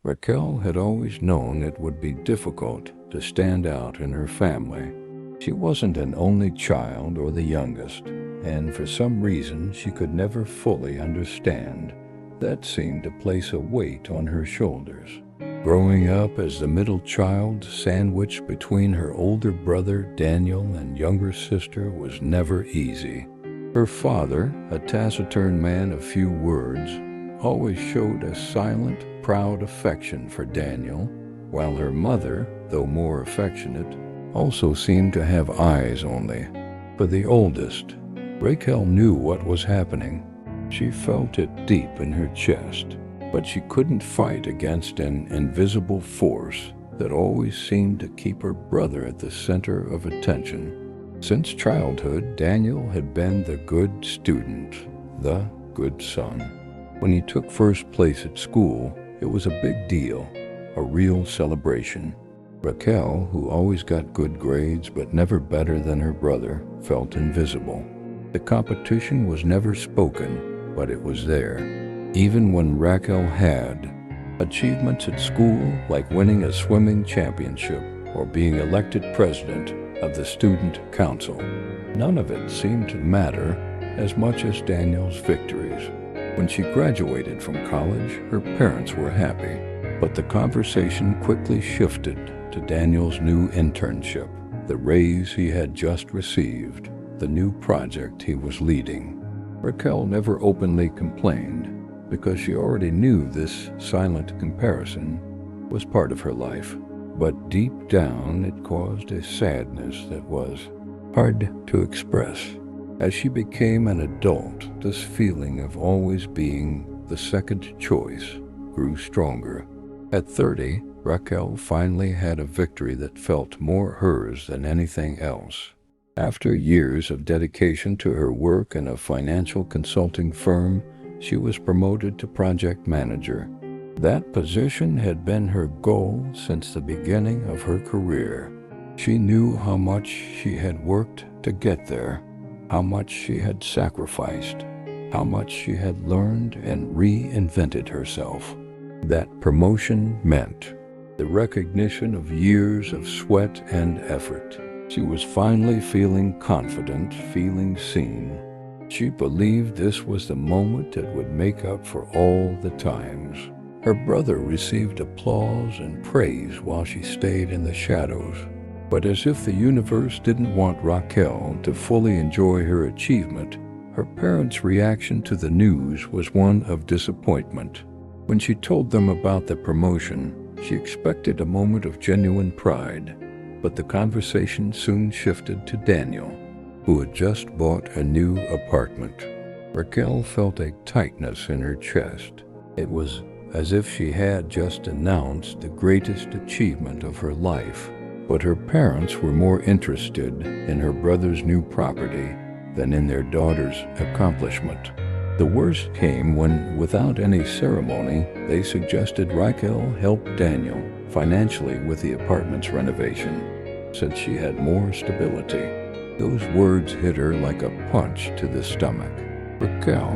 Raquel had always known it would be difficult to stand out in her family. She wasn't an only child or the youngest, and for some reason she could never fully understand. That seemed to place a weight on her shoulders. Growing up as the middle child, sandwiched between her older brother Daniel and younger sister, was never easy. Her father, a taciturn man of few words, always showed a silent, proud affection for Daniel, while her mother, though more affectionate, also seemed to have eyes only for the oldest. Raquel knew what was happening. She felt it deep in her chest, but she couldn't fight against an invisible force that always seemed to keep her brother at the center of attention. Since childhood, Daniel had been the good student, the good son. When he took first place at school, it was a big deal, a real celebration. Raquel, who always got good grades but never better than her brother, felt invisible. The competition was never spoken, but it was there. Even when Raquel had achievements at school, like winning a swimming championship or being elected president of the student council, none of it seemed to matter as much as Daniel's victories. When she graduated from college, her parents were happy, but the conversation quickly shifted to Daniel's new internship, the raise he had just received, the new project he was leading. Raquel never openly complained, because she already knew this silent comparison was part of her life. But deep down it caused a sadness that was hard to express. As she became an adult, this feeling of always being the second choice grew stronger. At 30, Raquel finally had a victory that felt more hers than anything else. After years of dedication to her work in a financial consulting firm, she was promoted to project manager. That position had been her goal since the beginning of her career. She knew how much she had worked to get there, how much she had sacrificed, how much she had learned and reinvented herself. That promotion meant the recognition of years of sweat and effort. She was finally feeling confident, feeling seen. She believed this was the moment that would make up for all the times her brother received applause and praise while she stayed in the shadows. But as if the universe didn't want Raquel to fully enjoy her achievement, her parents' reaction to the news was one of disappointment. When she told them about the promotion, she expected a moment of genuine pride, but the conversation soon shifted to Daniel, who had just bought a new apartment. Raquel felt a tightness in her chest. It was as if she had just announced the greatest achievement of her life, but her parents were more interested in her brother's new property than in their daughter's accomplishment. The worst came when, without any ceremony, they suggested Raquel help Daniel financially with the apartment's renovation, since she had more stability. Those words hit her like a punch to the stomach. Raquel,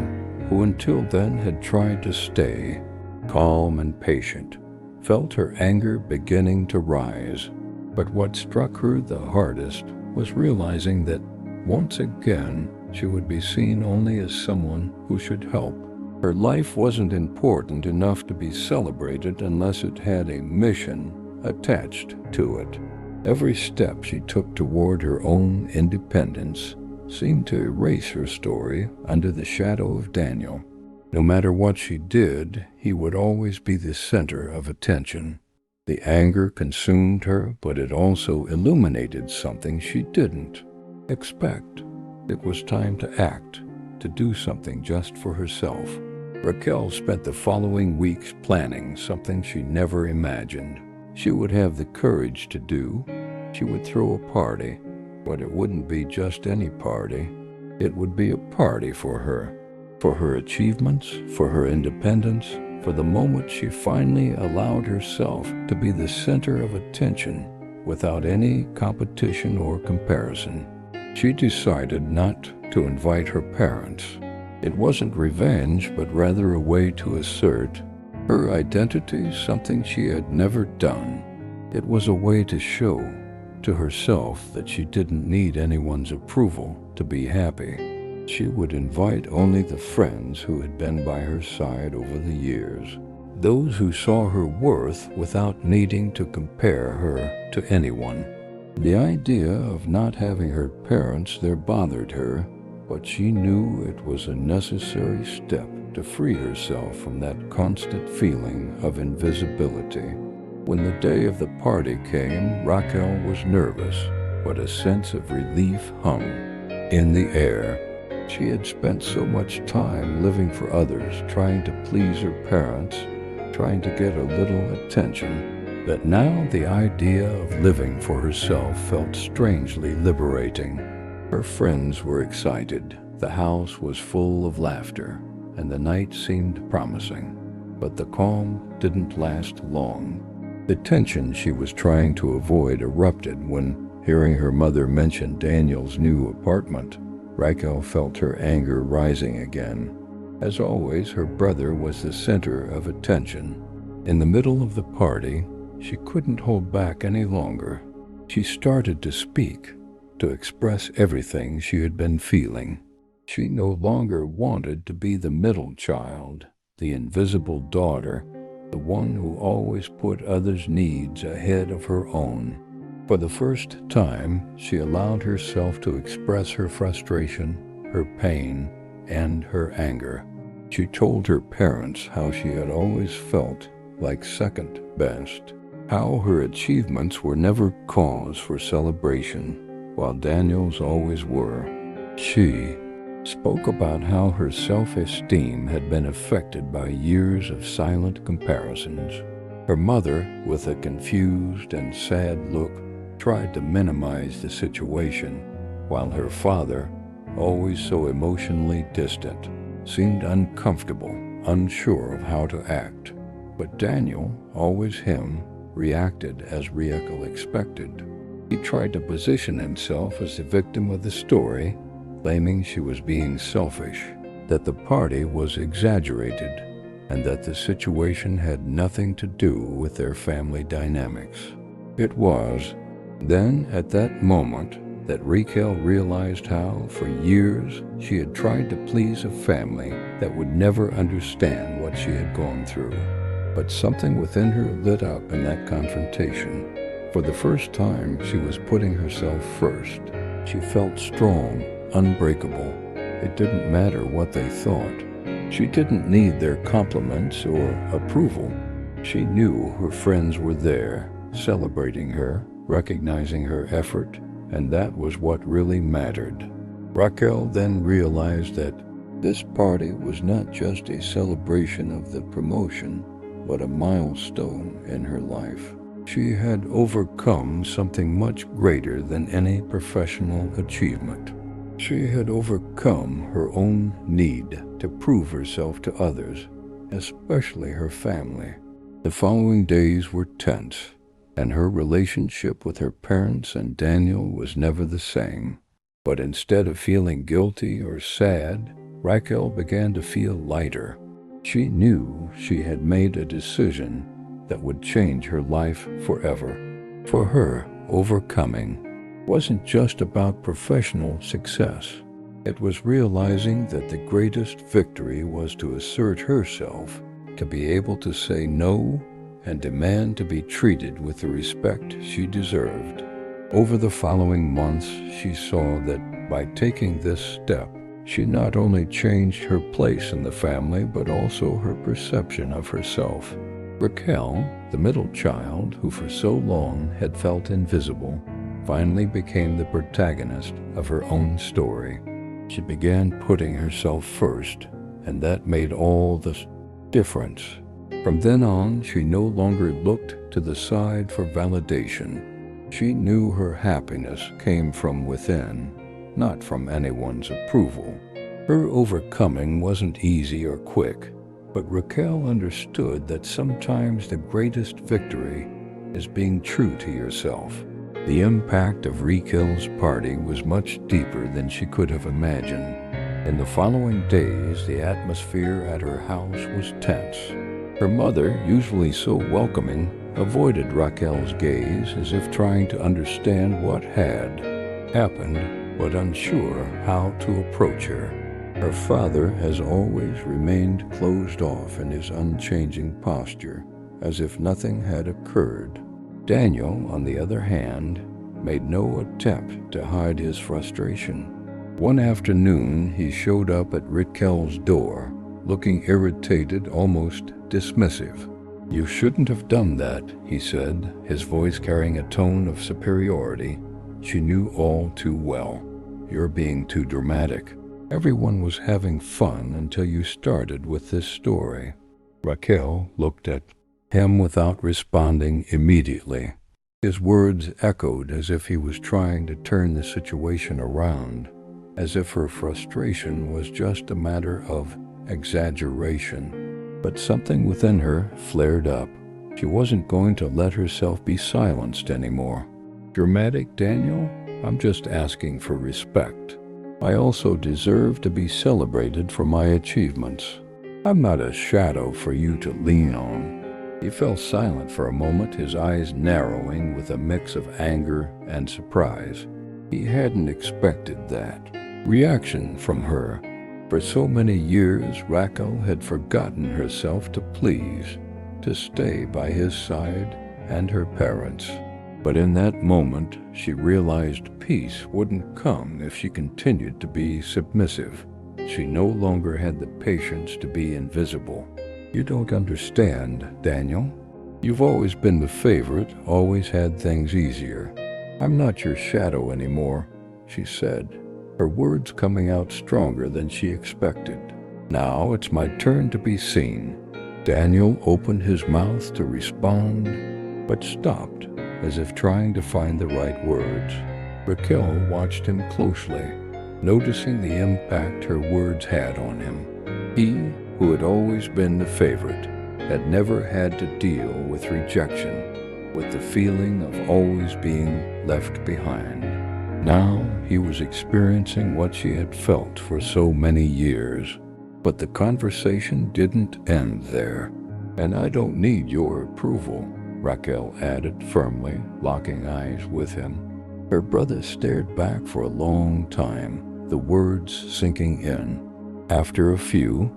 who until then had tried to stay calm and patient, felt her anger beginning to rise. But what struck her the hardest was realizing that once again she would be seen only as someone who should help. Her life wasn't important enough to be celebrated unless it had a mission attached to it. Every step she took toward her own independence seemed to erase her story under the shadow of Daniel. No matter what she did, he would always be the center of attention. The anger consumed her, but it also illuminated something she didn't expect. It was time to act, to do something just for herself. Raquel spent the following weeks planning something she never imagined she would have the courage to do. She would throw a party, but it wouldn't be just any party. It would be a party for her achievements, for her independence, for the moment she finally allowed herself to be the center of attention without any competition or comparison. She decided not to invite her parents. It wasn't revenge, but rather a way to assert, Her identity, something she had never done. It was a way to show to herself that she didn't need anyone's approval to be happy. She would invite only the friends who had been by her side over the years, those who saw her worth without needing to compare her to anyone. The idea of not having her parents there bothered her, but she knew it was a necessary step to free herself from that constant feeling of invisibility. When the day of the party came, Raquel was nervous, but a sense of relief hung in the air. She had spent so much time living for others, trying to please her parents, trying to get a little attention, that now the idea of living for herself felt strangely liberating. Her friends were excited, the house was full of laughter, and the night seemed promising. But the calm didn't last long. The tension she was trying to avoid erupted when, hearing her mother mention Daniel's new apartment, Raquel felt her anger rising again. As always, her brother was the center of attention. In the middle of the party, she couldn't hold back any longer. She started to speak, to express everything she had been feeling. She no longer wanted to be the middle child, the invisible daughter, the one who always put others' needs ahead of her own. For the first time, she allowed herself to express her frustration, her pain, and her anger. She told her parents how she had always felt like second best, how her achievements were never cause for celebration, while Daniel's always were. She spoke about how her self-esteem had been affected by years of silent comparisons. Her mother, with a confused and sad look, tried to minimize the situation, while her father, always so emotionally distant, seemed uncomfortable, unsure of how to act. But Daniel, always him, reacted as Raquel expected. He tried to position himself as the victim of the story, claiming she was being selfish, that the party was exaggerated, and that the situation had nothing to do with their family dynamics. It was then, at that moment, that Raquel realized how, for years, she had tried to please a family that would never understand what she had gone through. But something within her lit up in that confrontation. For the first time, she was putting herself first. She felt strong, unbreakable. It didn't matter what they thought. She didn't need their compliments or approval. She knew her friends were there, celebrating her, recognizing her effort, and that was what really mattered. Raquel then realized that this party was not just a celebration of the promotion, but a milestone in her life. She had overcome something much greater than any professional achievement. She had overcome her own need to prove herself to others, especially her family. The following days were tense, and her relationship with her parents and Daniel was never the same. But instead of feeling guilty or sad, Raquel began to feel lighter. She knew she had made a decision that would change her life forever. For her, overcoming wasn't just about professional success. It was realizing that the greatest victory was to assert herself, to be able to say no and demand to be treated with the respect she deserved. Over the following months, she saw that by taking this step, she not only changed her place in the family, but also her perception of herself. Raquel, the middle child who for so long had felt invisible, finally became the protagonist of her own story. She began putting herself first, and that made all the difference. From then on, she no longer looked to the side for validation. She knew her happiness came from within, not from anyone's approval. Her overcoming wasn't easy or quick, but Raquel understood that sometimes the greatest victory is being true to yourself. The impact of Raquel's party was much deeper than she could have imagined. In the following days, the atmosphere at her house was tense. Her mother, usually so welcoming, avoided Raquel's gaze as if trying to understand what had happened, but unsure how to approach her. Her father has always remained closed off in his unchanging posture, as if nothing had occurred. Daniel, on the other hand, made no attempt to hide his frustration. One afternoon, he showed up at Raquel's door, looking irritated, almost dismissive. "You shouldn't have done that," he said, his voice carrying a tone of superiority she knew all too well. "You're being too dramatic. Everyone was having fun until you started with this story." Raquel looked at him without responding immediately. His words echoed as if he was trying to turn the situation around, as if her frustration was just a matter of exaggeration. But something within her flared up. She wasn't going to let herself be silenced anymore. "Dramatic, Daniel? I'm just asking for respect. I also deserve to be celebrated for my achievements. I'm not a shadow for you to lean on." He fell silent for a moment, his eyes narrowing with a mix of anger and surprise. He hadn't expected that reaction from her. For so many years, Raquel had forgotten herself to please, to stay by his side and her parents. But in that moment, she realized peace wouldn't come if she continued to be submissive. She no longer had the patience to be invisible. "You don't understand, Daniel. You've always been the favorite, always had things easier. I'm not your shadow anymore," she said, her words coming out stronger than she expected. "Now it's my turn to be seen." Daniel opened his mouth to respond, but stopped, as if trying to find the right words. Raquel watched him closely, noticing the impact her words had on him. He, who had always been the favorite, had never had to deal with rejection, with the feeling of always being left behind. Now he was experiencing what she had felt for so many years. But the conversation didn't end there. "And I don't need your approval," Raquel added firmly, locking eyes with him. Her brother stared back for a long time, the words sinking in. After a few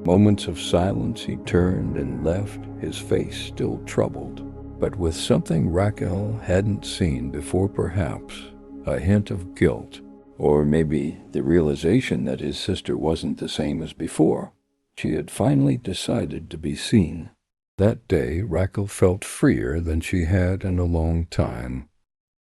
moments of silence, he turned and left, his face still troubled, but with something Raquel hadn't seen before, perhaps a hint of guilt, or maybe the realization that his sister wasn't the same as before. She had finally decided to be seen. That day, Raquel felt freer than she had in a long time.